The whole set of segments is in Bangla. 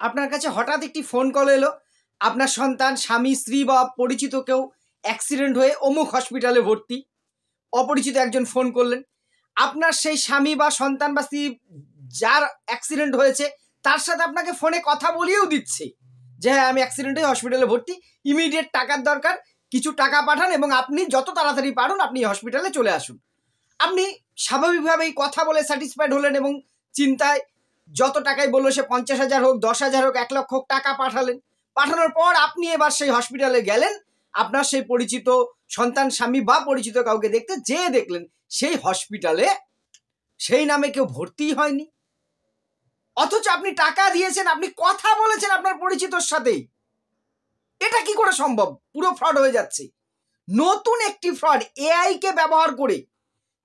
আপনার কাছে হঠাৎ একটি ফোন কল এলো, আপনার সন্তান, স্বামী, স্ত্রী বা পরিচিত কেউ অ্যাক্সিডেন্ট হয়ে অমুক হসপিটালে ভর্তি। অপরিচিত একজন ফোন করলেন, আপনার সেই স্বামী বা সন্তান বা স্ত্রী যার অ্যাক্সিডেন্ট হয়েছে তার সাথে আপনাকে ফোনে কথা বলিয়েও দিচ্ছে যে হ্যাঁ আমি অ্যাক্সিডেন্ট হয়ে হসপিটালে ভর্তি, ইমিডিয়েট টাকার দরকার, কিছু টাকা পাঠান এবং আপনি যত তাড়াতাড়ি পারুন আপনি হসপিটালে চলে আসুন। আপনি স্বাভাবিকভাবেই কথা বলে স্যাটিসফাইড হলেন এবং চিন্তায় যত টাকাই বললো, সে 50,000 হোক, 10,000 হোক, 1 লক্ষ হোক, টাকা পাঠালেন। পাঠানোর পর আপনি এবার সেই হসপিটালে গেলেন, আপনার সেই পরিচিত সন্তান, স্বামী বা পরিচিত কাউকে দেখতে, যেয়ে দেখলেন সেই হসপিটালে সেই নামে কেউ ভর্তি হয়নি, অথচ আপনি টাকা দিয়েছেন, আপনি কথা বলেছেন আপনার পরিচিতর সাথেই। এটা কি করে সম্ভব? পুরো ফ্রড হয়ে যাচ্ছে। নতুন একটি ফ্রড এআই কে ব্যবহার করে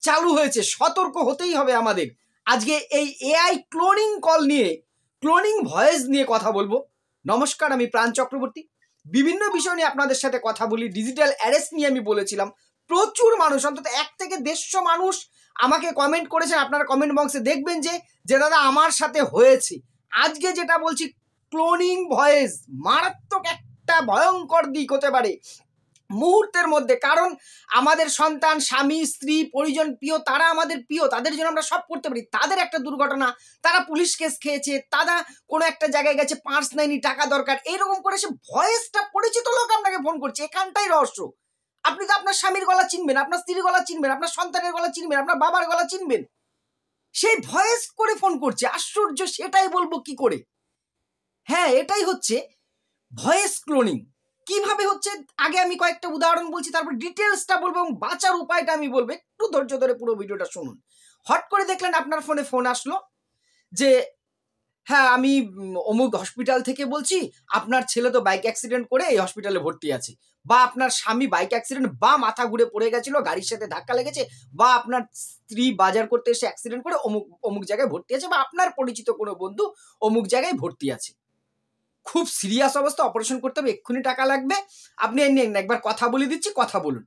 চালু হয়েছে, সতর্ক হতেই হবে আমাদের। আজকে এই এআই ক্লোনিং কল নিয়ে, ক্লোনিং ভয়েস নিয়ে কথা বলবো। নমস্কার, আমি প্রাণ চক্রবর্তী। বিভিন্ন বিষয় নিয়ে আপনাদের সাথে কথা বলি। ডিজিটাল অ্যারেস্ট নিয়ে আমি বলেছিলাম। প্রচুর মানুষ, অন্তত 1 থেকে 150 মানুষ আমাকে কমেন্ট করেছেন। আপনারা কমেন্ট বক্সে দেখবেন যে দাদা আমার সাথে হয়েছে। আজকে যেটা বলছি, ক্লোনিং ভয়েস মারাত্মক একটা ভয়ঙ্কর দিক হতে পারে মুহূর্তের মধ্যে। কারণ আমাদের সন্তান, স্বামী, স্ত্রী, পরিজন, প্রিয়, তারা আমাদের প্রিয়, তাদের জন্য আমরা সব করতে পারি। তাদের একটা দুর্ঘটনা, তারা পুলিশ কেস খেয়েছে, তারা কোনো একটা জায়গায় গেছে, পার্স নেয়নি, টাকা দরকার, এইরকম করে সে ভয়েসটা পরিচিত লোক আপনাকে ফোন করছে। এখানটাই রহস্য। আপনি তো আপনার স্বামীর গলা চিনবেন, আপনার স্ত্রীর গলা চিনবেন, আপনার সন্তানের গলা চিনবেন, আপনার বাবার গলা চিনবেন, সেই ভয়েস করে ফোন করছে। আশ্চর্য, সেটাই বলবো কি করে। হ্যাঁ, এটাই হচ্ছে ভয়েস ক্লোনিং। কিভাবে হচ্ছে আগে আমি কয়েকটা উদাহরণ বলছি, তারপর ডিটেলসটা বলবো এবং বাঁচার উপায়টা আমি বলবো। একটু ধৈর্য ধরে পুরো ভিডিওটা শুনুন। হট করে দেখলেন আপনার ফোনে ফোন আসলো যে হ্যাঁ আমি অমুক হসপিটাল থেকে বলছি, আপনার ছেলে তো বাইক অ্যাক্সিডেন্ট করে এই হসপিটালে ভর্তি আছে, বা আপনার স্বামী বাইক অ্যাক্সিডেন্ট বা মাথা ঘুরে পড়ে গেছিল, গাড়ির সাথে ধাক্কা লেগেছে, বা আপনার স্ত্রী বাজার করতে এসে অ্যাক্সিডেন্ট করে অমুক অমুক জায়গায় ভর্তি আছে, বা আপনার পরিচিত কোনো বন্ধু অমুক জায়গায় ভর্তি আছে, খুব সিরিয়াস অবস্থা, অপারেশন করতে হবে, এক্ষুনি টাকা লাগবে, আপনি একবার কথা বলে দিচ্ছি, কথা বলুন।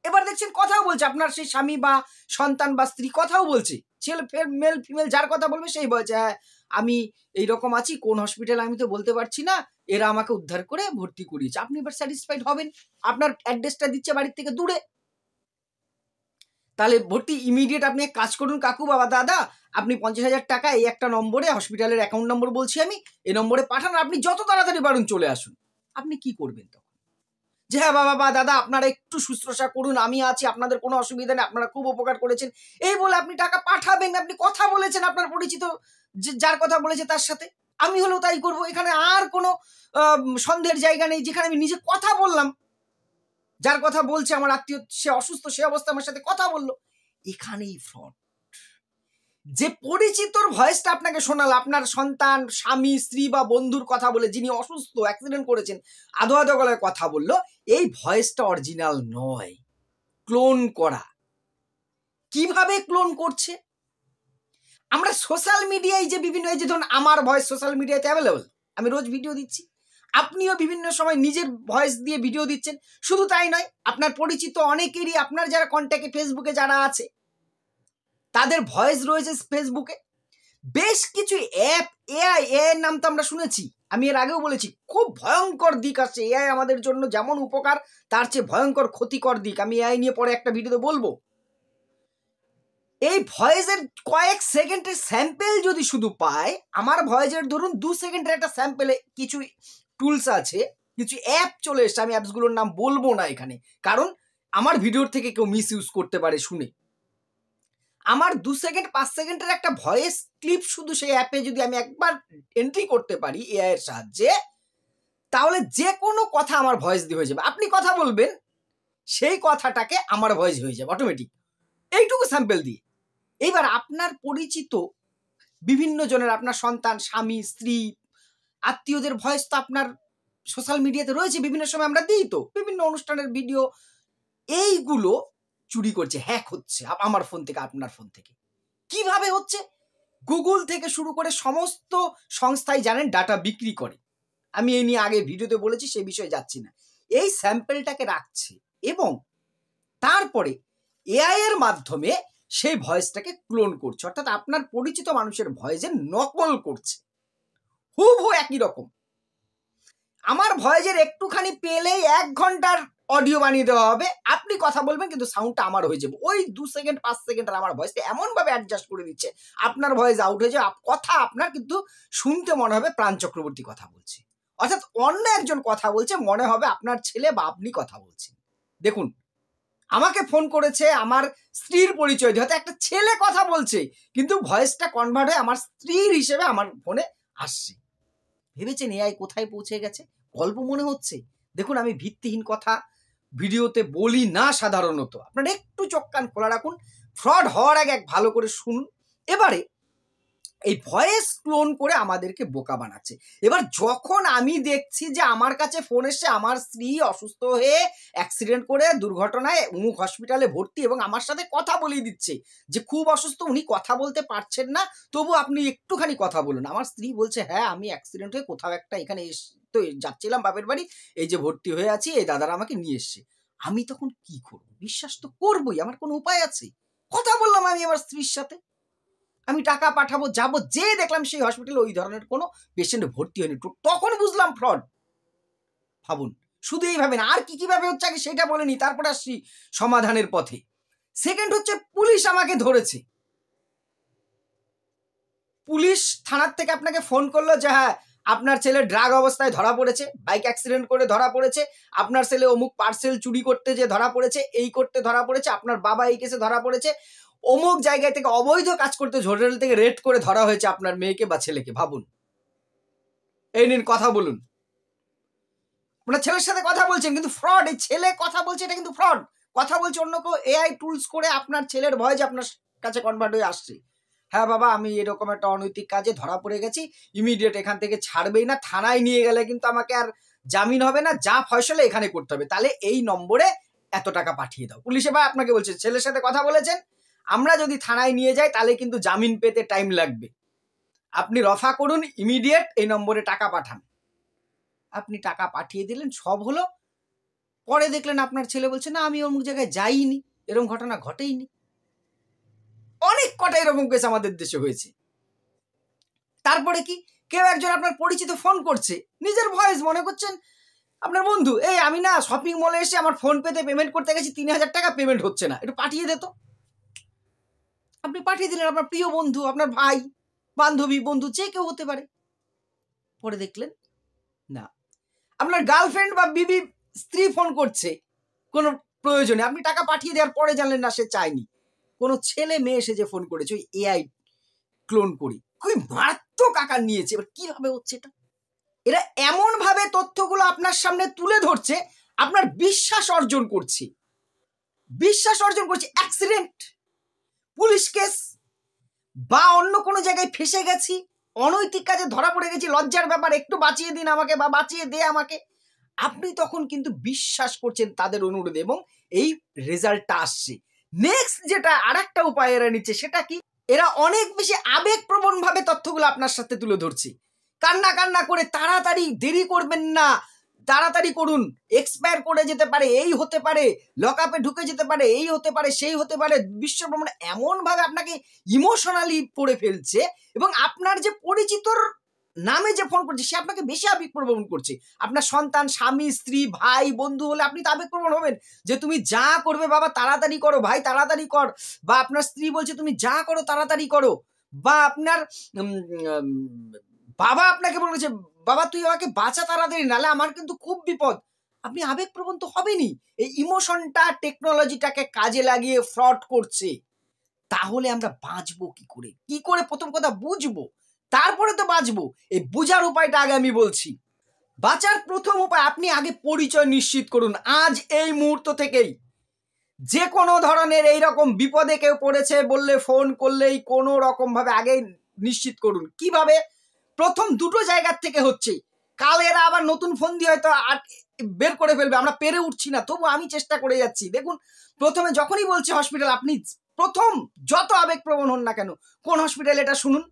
এবার দেখছেন কথাও বলছে আপনার সেই স্বামী বা সন্তান বা স্ত্রী, কথাও বলছে, ছেলে ফের মেল ফিমেল যার কথা বলবে সেই বলছে হ্যাঁ আমি এইরকম আছি, কোন হসপিটাল আমি তো বলতে পারছি না, এরা আমাকে উদ্ধার করে ভর্তি করিয়েছে। আপনি এবার স্যাটিসফাইড হবেন, আপনার অ্যাড্রেসটা দিচ্ছে বাড়ির থেকে দূরে, তাহলে ভর্তি ইমিডিয়েট। আপনি এক কাজ করুন কাকু, বাবা, দাদা, আপনি 50,000 টাকা এই একটা নম্বরে, হসপিটালের অ্যাকাউন্ট নম্বর বলছি আমি, এই নম্বরে পাঠান, আপনি যত তাড়াতাড়ি পারুন চলে আসুন। আপনি কি করবেন তখন? যে হ্যাঁ বাবা বা দাদা আপনারা একটু শুশ্রূষা করুন, আমি আছি, আপনাদের কোনো অসুবিধা নেই, আপনারা খুব উপকার করেছেন, এই বলে আপনি টাকা পাঠাবেন। আপনি কথা বলেছেন আপনার পরিচিত যার কথা বলেছে তার সাথে, আমি হলেও তাই করবো। এখানে আর কোনো সন্দেহের জায়গা নেই। যেখানে আমি নিজে কথা বললাম, যার কথা বলছে আমার আত্মীয়, সে অসুস্থ, সে অবস্থা আমার সাথে কথা বললো, এখানেই ফ্রড। যে পরিচিতর ভয়েসটা আপনাকে শোনাল, আপনার সন্তান, স্বামী, স্ত্রী বা বন্ধুর কথা বলে, যিনি অসুস্থ, অ্যাক্সিডেন্ট করেছেন, আধো আধো গলায় কথা বললো, এই ভয়েসটা অরিজিনাল নয়, ক্লোন করা। কিভাবে ক্লোন করছে? আমরা সোশ্যাল মিডিয়ায় যে বিভিন্ন, এই যে ধরুন আমার ভয়েস সোশ্যাল মিডিয়াতে অ্যাভেলেবল, আমি রোজ ভিডিও দিচ্ছি, আপনিও বিভিন্ন সময় নিজের ভয়েস দিয়ে ভিডিও দিচ্ছেন। শুধু তাই নয়, আপনার পরিচিত অনেকেরই, আপনার যারা কন্ট্যাক্টে ফেসবুকে যারা আছে তাদের ভয়েস রয়েছে ফেসবুকে। বেশ কিছু অ্যাপ, এআই এর নাম তো আমরা শুনেছি, আমি এর আগেও বলেছি, খুব ভয়ঙ্কর দিক আছে এআই আমাদের জন্য। যেমন উপকার, তার চেয়ে ভয়ঙ্কর ক্ষতিকর দিক। আমি এআই নিয়ে পরে একটা ভিডিওতে বলবো। এই ভয়েসের কয়েক সেকেন্ডের স্যাম্পেল যদি শুধু পায়, আমার ভয়েসের ধরুন 2 সেকেন্ডের একটা স্যাম্পেলে কিছু টুলস আছে, কিছু অ্যাপ চলে এসছে, আমি অ্যাপসগুলোর নাম বলবো না এখানে, কারণ আমার ভিডিওর থেকে কেউ মিস ইউজ করতে পারে শুনে। আমার 2 সেকেন্ড 5 সেকেন্ডের একটা ভয়েস ক্লিপ শুধু সেই অ্যাপে যদি আমি একবার এন্ট্রি করতে পারি এআই এর সাহায্যে, তাহলে যে কোনো কথা আমার ভয়েস দিয়ে হয়ে যাবে। আপনি কথা বলবেন, সেই কথাটাকে আমার ভয়েস হয়ে যাবে অটোমেটিক, এইটুকু স্যাম্পল দিয়ে। এইবার আপনার পরিচিত বিভিন্ন জনের, আপনার সন্তান, স্বামী, স্ত্রী, আত্মীয়দের ভয়েস তো আপনার সোশ্যাল মিডিয়াতে রয়েছে, বিভিন্ন সময় আমরা দিই তো, বিভিন্ন অনুষ্ঠানের ভিডিও, এইগুলো চুরি করছে, হ্যাক হচ্ছে আমার ফোন থেকে, আপনার ফোন থেকে। কিভাবে হচ্ছে? গুগল থেকে শুরু করে সমস্ত সংস্থাই জানেন ডাটা বিক্রি করে, আমি এই নিয়ে আগে ভিডিওতে বলেছি, সেই বিষয়ে যাচ্ছি না। এই স্যাম্পলটাকে রাখছে এবং তারপরে এআই এর মাধ্যমে সেই ভয়েসটাকে ক্লোন করছে, অর্থাৎ আপনার পরিচিত মানুষের ভয়েসের নকল করছে, হুবহু একই রকম। আমার ভয়েসের একটুখানি পেলেই 1 ঘন্টার অডিও বানিয়ে দেওয়া হবে, আপনি কথা বলবেন কিন্তু সাউন্ডটা আমার হয়ে যাবে। ওই 2 সেকেন্ড 5 সেকেন্ডের আমার ভয়েসটা এমনভাবে অ্যাডজাস্ট করে দিচ্ছে, আপনার ভয়েস আউট হয়ে যাবে, কথা আপনার কিন্তু শুনতে মনে হবে প্রাণ চক্রবর্তী কথা বলছে, অর্থাৎ অন্য একজন কথা বলছে, মনে হবে আপনার ছেলে বা আপনি কথা বলছেন। দেখুন, আমাকে ফোন করেছে আমার স্ত্রীর পরিচয় দিয়ে, হয়তো একটা ছেলে কথা বলছে কিন্তু ভয়েসটা কনভার্ট হয়ে আমার স্ত্রীর হিসেবে আমার ফোনে আসছে। ভেবেছেন এআই কোথায় পৌঁছে গেছে? গল্প মনে হচ্ছে? দেখুন, আমি ভিত্তিহীন কথা ভিডিওতে বলি না সাধারণত, আপনারা একটু চোখ কান খোলা রাখুন, ফ্রড হওয়ার আগে ভালো করে শুনুন। এবারে এই ভয়েস ক্লোন করে আমাদেরকে বোকা বানাচ্ছে। এবার যখন আমি দেখছি যে আমার কাছে ফোন এসছে, আমার স্ত্রী অসুস্থ হয়ে অ্যাক্সিডেন্ট করে দুর্ঘটনায় অমুক হসপিটালে ভর্তি, এবং আমার সাথে কথা বলিয়ে দিচ্ছে যে খুব অসুস্থ, উনি কথা বলতে পারছেন না, তবু আপনি একটুখানি কথা বলুন। আমার স্ত্রী বলছে, হ্যাঁ আমি অ্যাক্সিডেন্ট হয়ে কোথাও একটা এখানে তো যাচ্ছিলাম বাপের বাড়ি, এই যে ভর্তি হয়ে আছি, এই দাদারা আমাকে নিয়ে এসছে। আমি তখন কি করব? বিশ্বাস তো করবই, আমার কোনো উপায় আছে? কথা বললাম আমি আমার স্ত্রীর সাথে, আমি টাকা পাঠাবো, যাবো, যে দেখলাম সেই হসপিটালে ওই ধরনের কোনো পেশেন্ট ভর্তি হয়নি, তখন বুঝলাম ফ্রড। ভাবুন, শুধু এইভাবে না, আর কি কিভাবে হচ্ছে আগে সেটা বলেনি, তারপরে আসছি সমাধানের পথে। সেকেন্ড হচ্ছে, পুলিশ আমাকে ধরেছে। পুলিশ থানার থেকে আপনাকে ফোন করলো যে হ্যাঁ আপনার ছেলে ড্রাগ অবস্থায় ধরা পড়েছে, বাইক অ্যাক্সিডেন্ট করে ধরা পড়েছে, আপনার ছেলে অমুক পার্সেল চুরি করতে যে ধরা পড়েছে, এই করতে ধরা পড়েছে, আপনার বাবা এই কেসে ধরা পড়েছে, অমুক জায়গায় থেকে অবৈধ কাজ করতে হোটেল থেকে রেড করে ধরা হয়েছে আপনার মেয়েকে বা ছেলেকে। ভাবুন, এই নিন কথা বলুন। আপনার ছেলের সাথে কথা বলছেন কিন্তু ফ্রড, এই ছেলে কথা বলছে এটা কিন্তু ফ্রড। কথা বলছে অন্য কেউ, এআই টুলস করে আপনার ছেলের ভয়েস আপনার কাছে কনভার্ট হয়ে আসছে। হ্যাঁ বাবা, আমি এরকম একটা অনৈতিক কাজে ধরা পড়ে গেছি, ইমিডিয়েট এখান থেকে ছাড়বেই না, থানায় নিয়ে গেলে কিন্তু আমাকে আর জামিন হবে না, যা ফয়সলা এখানে করতে হবে, তাহলে এই নম্বরে এত টাকা পাঠিয়ে দাও। পুলিশ এবার আপনাকে বলছে ছেলের সাথে কথা বলেছেন, আমরা যদি থানায় নিয়ে যাই তাহলে কিন্তু জামিন পেতে টাইম লাগবে, আপনি রফা করুন, ইমিডিয়েট এই নম্বরে টাকা পাঠান। আপনি টাকা পাঠিয়ে দিলেন, সব হলো। পরে দেখলেন আপনার ছেলে বলছে না আমি অমুক জায়গায় যাইনি, এরকম ঘটনা ঘটেইনি। অনেক কটা এরকম কেস আমাদের দেশে হয়েছে। তারপরে কি, কেউ একজন আপনার পরিচিত ফোন করছে, নিজের ভয়েস মনে করছেন আপনার বন্ধু, এই আমি না শপিং মলে এসে আমার ফোন পেতে পেমেন্ট করতে গেছি, 3000 টাকা পেমেন্ট হচ্ছে না, একটু পাঠিয়ে দে তো। আপনি পাঠিয়ে দিলেন, আপনার প্রিয় বন্ধু, আপনার ভাই, বান্ধবী, বন্ধু, যে কেউ হতে পারে। পরে দেখলেন না, আপনার গার্লফ্রেন্ড বা বিবি, স্ত্রী ফোন করছে কোনো প্রয়োজনে, আপনি টাকা পাঠিয়ে দেওয়ার পরে জানলেন না সে চায়নি, কোনো ছেলে মেয়ে এসে যে ফোন করেছে ওই এআই ক্লোন করি, খুবই মারাত্মক আকার নিয়েছে। এবার কিভাবে হচ্ছে এটা? এরা এমন ভাবে তথ্যগুলো আপনার সামনে তুলে ধরছে, আপনার বিশ্বাস অর্জন করছে, অ্যাক্সিডেন্ট, পুলিশ কেস, বা অন্য কোনো জায়গায় ফেসে গেছি, অনৈতিক কাজে ধরা পড়ে গেছি, লজ্জার ব্যাপার, একটু বাঁচিয়ে দিন আমাকে বা বাঁচিয়ে দে আমাকে, আপনি তখন কিন্তু বিশ্বাস করছেন তাদের অনুরোধে, এবং এই রেজাল্টটা আসছে। নেক্সট যেটা আরেকটা উপায় এরা নিচ্ছে, সেটা কি, এরা অনেক বেশি আবেগপ্রবণ ভাবে তথ্যগুলো আপনার সাথে তুলে ধরছে। কান্না কান্না করে, তাড়াতাড়ি, দেরি করবেন না, তাড়াতাড়ি করুন, এক্সপায়ার করে যেতে পারে, এই হতে পারে, লকআপে ঢুকে যেতে পারে, এই হতে পারে, সেই হতে পারে, বিশ্বভ্রমণ, এমন ভাবে আপনাকে ইমোশনালি পড়ে ফেলছে, এবং আপনার যে পরিচিতর নামে যে ফোন করছে সে আপনাকে বেশি আবেগপ্রবণ করছে। আপনার সন্তান, স্বামী, স্ত্রী, ভাই, বন্ধু হলে আপনি তো আবেগপ্রবণ হবেন যে তুমি যা করবে বাবা তাড়াতাড়ি করো, ভাই তাড়াতাড়ি কর, বা আপনার স্ত্রী বলছে তুমি যা করো তাড়াতাড়ি করো, বা আপনার বাবা আপনাকে বলেছে বাবা তুই আমাকে বাঁচা তাড়াতাড়ি, নাহলে আমার কিন্তু খুব বিপদ। আপনি আবেগপ্রবণ তো হবেনই। এই ইমোশনটা টেকনোলজিটাকে কাজে লাগিয়ে ফ্রড করছে। তাহলে আমরা বাঁচবো কি করে? কি করে প্রথম কথা বুঝবো, তারপরে তো বাঁচবো। এই বুঝার উপায়টা আগে আমি বলছি। বাঁচার প্রথম উপায়, আপনি আগে পরিচয় নিশ্চিত করুন। আজ এই মুহূর্ত থেকেই যে কোনো ধরনের এইরকম বিপদে কেউ পড়েছে বললে, ফোন করলেই কোনো রকম ভাবে আগে নিশ্চিত করুন। কিভাবে? প্রথম দুটো জায়গার থেকে হচ্ছে, কাল এরা আবার নতুন ফোন দিয়ে হয়তো বের করে ফেলবে, আমরা পেরে উঠছি না, তবু আমি চেষ্টা করে যাচ্ছি। দেখুন, প্রথমে যখনই বলছে হসপিটাল, আপনি প্রথম যত আবেগপ্রবণ হন না কেন, কোন হসপিটাল এটা শুনুন,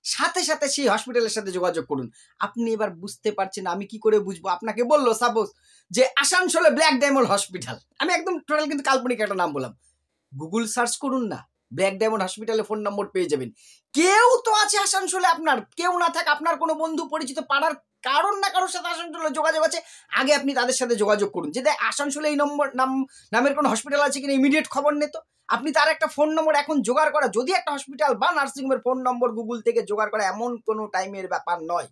সাথে সাথে সেই হসপিটালের সাথে যোগাযোগ করুন। আপনি এবার বুঝতে পারছেন আমি কি করে বুঝবো? আপনাকে বললো সাপোজ যে আসানসোলে ব্ল্যাক ডায়মন্ড হসপিটাল, আমি একদম টোটাল কিন্তু কাল্পনিক একটা নাম বললাম, গুগল সার্চ করুন না, ব্ল্যাক ডায়মন্ড হসপিটালে ফোন নম্বর পেয়ে যাবেন। কেউ তো আছে আসানসোলে, আপনার কেউ না থাক, আপনার কোনো বন্ধু পরিচিত পাড়ার কারোর না কারোর সাথে আসানসোলে যোগাযোগ আছে, আগে আপনি তাদের সাথে যোগাযোগ করুন যে আসানসোলে এই নামের কোনো হসপিটাল আছে কিনা, ইমিডিয়েট খবর নিত। আপনি তার একটা ফোন নম্বর এখন জোগাড় করা, যদি একটা হসপিটাল বা নার্সিংহোমের ফোন নম্বর গুগল থেকে জোগাড় করা এমন কোনো টাইমের ব্যাপার নয়।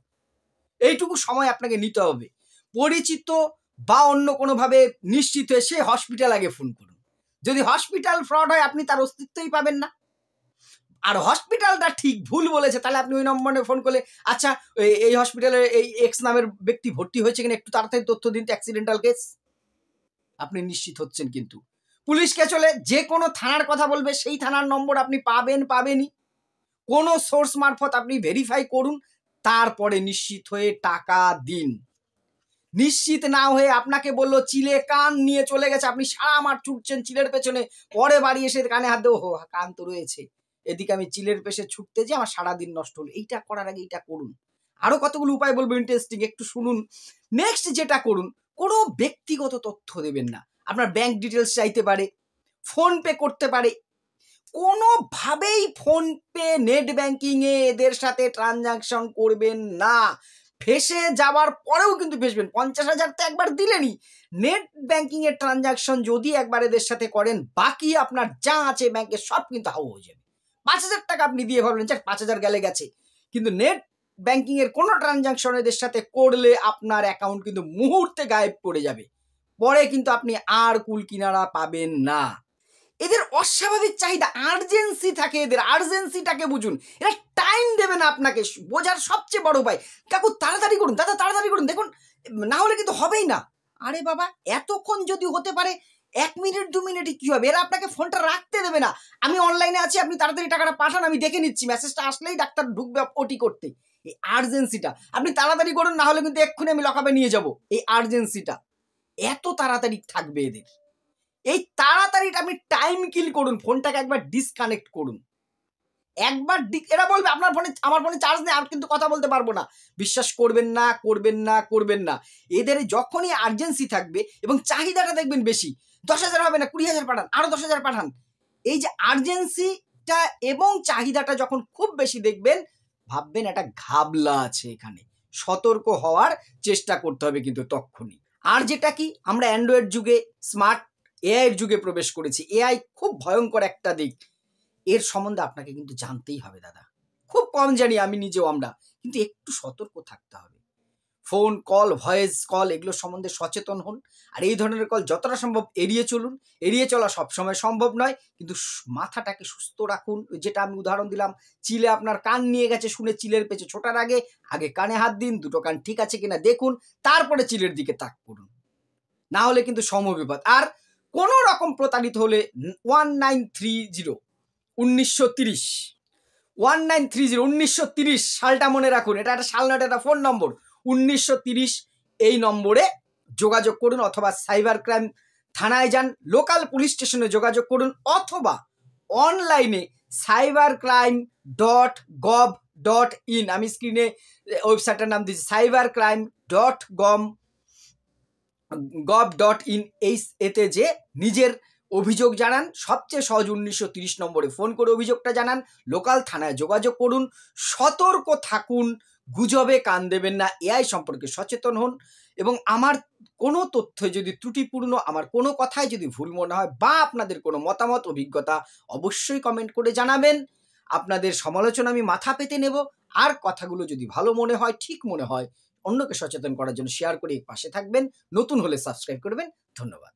এইটুকু সময় আপনাকে নিতে হবে। পরিচিত বা অন্য কোনোভাবে নিশ্চিত হয়ে সে হসপিটাল আগে ফোন করুন। যদি হসপিটাল ফ্রড হয় আপনি তার অস্তিত্বই পাবেন না। আর হসপিটালটা ঠিক ভুল বলেছে তাহলে আপনি ওই নম্বরে ফোন করলে, আচ্ছা এই হসপিটালে এই এক্স নামের ব্যক্তি ভর্তি হয়েছে কিনা একটু তাড়াতাড়ি তথ্য দিন তো, অ্যাক্সিডেন্টাল কেস, আপনি নিশ্চিত হচ্ছেন। কিন্তু পুলিশকে চলে যে কোনো থানার কথা বলবে, সেই থানার নম্বর আপনি পাবেনই। কোনো সোর্স মারফত আপনি ভেরিফাই করুন, তারপরে নিশ্চিত হয়ে টাকা দিন। নিশ্চিত না হয়ে আপনাকে বললো চিলে কান নিয়ে চলে গেছে, আপনি সারা মাঠ ছুটছেন চিলের পেছনে, পরে বাড়ি এসে কানে হাত দেবো, কান তো রয়েছে, এদিকে আমি চিলের পেছনে ছুটতে যে আমার সারাদিন নষ্ট হলো। এইটা করার আগে এইটা করুন। আরো কতগুলো উপায় বলবো ইন্টারেস্টিং, একটু শুনুন। নেক্সট যেটা করুন, কোনো ব্যক্তিগত তথ্য দেবেন না। আপনার ব্যাংক ডিটেলস চাইতে পারে, ফোন পে করতে পারে, কোনোভাবেই ফোন পে নেট ব্যাংকিং এ এদের সাথে ট্রানজাকশন করবেন না। ফেসে যাওয়ার পরেও কিন্তু ফেসবেন। 50,000 তো একবার দিলেনই, নেট ব্যাংকিং এর ট্রানজাকশন যদি একবার এদের সাথে করেন, বাকি আপনার যা আছে ব্যাংকে সব কিন্তু হাও হয়ে যাবে। 5,000 টাকা আপনি দিয়ে ভাবলেন 5,000 গেছে, কিন্তু নেট ব্যাংকিং এর কোনো ট্রানজাকশন এদের সাথে করলে আপনার অ্যাকাউন্ট কিন্তু মুহূর্তে গায়েব করে যাবে। পরে কিন্তু আপনি আর কুল কিনারা পাবেন না। এদের অস্বাভাবিক চাহিদা, আর্জেন্সি থাকে এদের, আর্জেন্সিটাকে বুঝুন। এরা টাইম দেবে না আপনাকে, বোঝার সবচেয়ে বড় উপায়, কাকু তাড়াতাড়ি করুন, দাদা তাড়াতাড়ি করুন, দেখুন না হলে কিন্তু হবেই না। আরে বাবা, এতক্ষণ যদি হতে পারে 1 মিনিট 2 মিনিটই কি হবে? এরা আপনাকে ফোনটা রাখতে দেবে না। আমি অনলাইনে আছি, আপনি তাড়াতাড়ি টাকাটা পাঠান, আমি দেখে নিচ্ছি, মেসেজটা আসলেই ডাক্তার ঢুকবে ওটি করতে। এই আর্জেন্সিটা আপনি তাড়াতাড়ি করুন, না হলে কিন্তু এক্ষুনি আমি লকআপে নিয়ে যাব। এই আর্জেন্সিটা এত তাড়াতাড়ি থাকবে এদের। এই তাড়াতাড়িটা আপনি টাইম কিল করুন, ফোনটাকে একবার ডিসকানেক্ট করুন। একবার এরা বলবে আপনার ফোনে, আমার ফোনে চার্জ নেই, আর কিন্তু কথা বলতে পারবো না। বিশ্বাস করবেন না, করবেন না, করবেন না। এদের যখনই আর্জেন্সি থাকবে এবং চাহিদাটা দেখবেন বেশি, 10,000 হবে না, 20,000 পাঠান, আরো 10,000 পাঠান। এই যে আর্জেন্সিটা এবং চাহিদাটা যখন খুব বেশি দেখবেন, ভাববেন একটা ঘাবলা আছে এখানে, সতর্ক হওয়ার চেষ্টা করতে হবে কিন্তু তখনই। আর যেটা কি, আমরা অ্যান্ড্রয়েড যুগে, স্মার্ট এআই এর যুগে প্রবেশ করেছি। এআই খুব ভয়ঙ্কর একটা দিক, এর সম্বন্ধে আপনাকে কিন্তু জানতেই হবে দাদা। খুব কম জানি আমি নিজেও, আমরা কিন্তু একটু সতর্ক থাকতে হবে। ফোন কল, ভয়েস কল, এগুলো সম্বন্ধে সচেতন হন। আর এই ধরনের কল যতটা সম্ভব এড়িয়ে চলুন। এড়িয়ে চলা সবসময় সম্ভব নয়, কিন্তু মাথাটাকে সুস্থ রাখুন। যেটা আমি উদাহরণ দিলাম, চিলে আপনার কান নিয়ে গেছে, শুনে চিলের পেছনে ছোটার আগে কানে হাত দিন, দুটো কান ঠিক আছে কিনা দেখুন, তারপরে চিলের দিকে তাক করুন, না হলে কিন্তু সমবিপদ। আর কোন রকম প্রতারিত হলে 1930 1930 1930 সালটা মনে রাখুন। এটা একটা সাল নয়, এটা ফোন নম্বর। 1930 এই নম্বরে যোগাযোগ করুন, অথবা সাইবার ক্রাইম থানায় যান, লোকাল পুলিশ স্টেশনে যোগাযোগ করুন, অথবা অনলাইনে cybercrime.gov.in, আমি স্ক্রিনে ওয়েবসাইটটার নাম দিচ্ছি, cybercrime.gov.in। এতে যে নিজের অভিযোগ জানান, সবচেয়ে সহজ 1930 নম্বরে ফোন করে অভিযোগটা জানান, লোকাল থানায় যোগাযোগ করুন, সতর্ক থাকুন, গুজবে কান দেবেন না, এআই সম্পর্কে সচেতন হন। এবং আমার কোনো তথ্য যদি ত্রুটিপূর্ণ, আমার কোনো কথায় যদি ভুল মনে হয়, বা আপনাদের কোনো মতামত, অভিজ্ঞতা, অবশ্যই কমেন্ট করে জানাবেন। আপনাদের সমালোচনা আমি মাথা পেতে নেব। আর কথাগুলো যদি ভালো মনে হয়, ঠিক মনে হয়, অন্যকে সচেতন করার জন্য শেয়ার করে পাশে থাকবেন। নতুন হলে সাবস্ক্রাইব করবেন। ধন্যবাদ।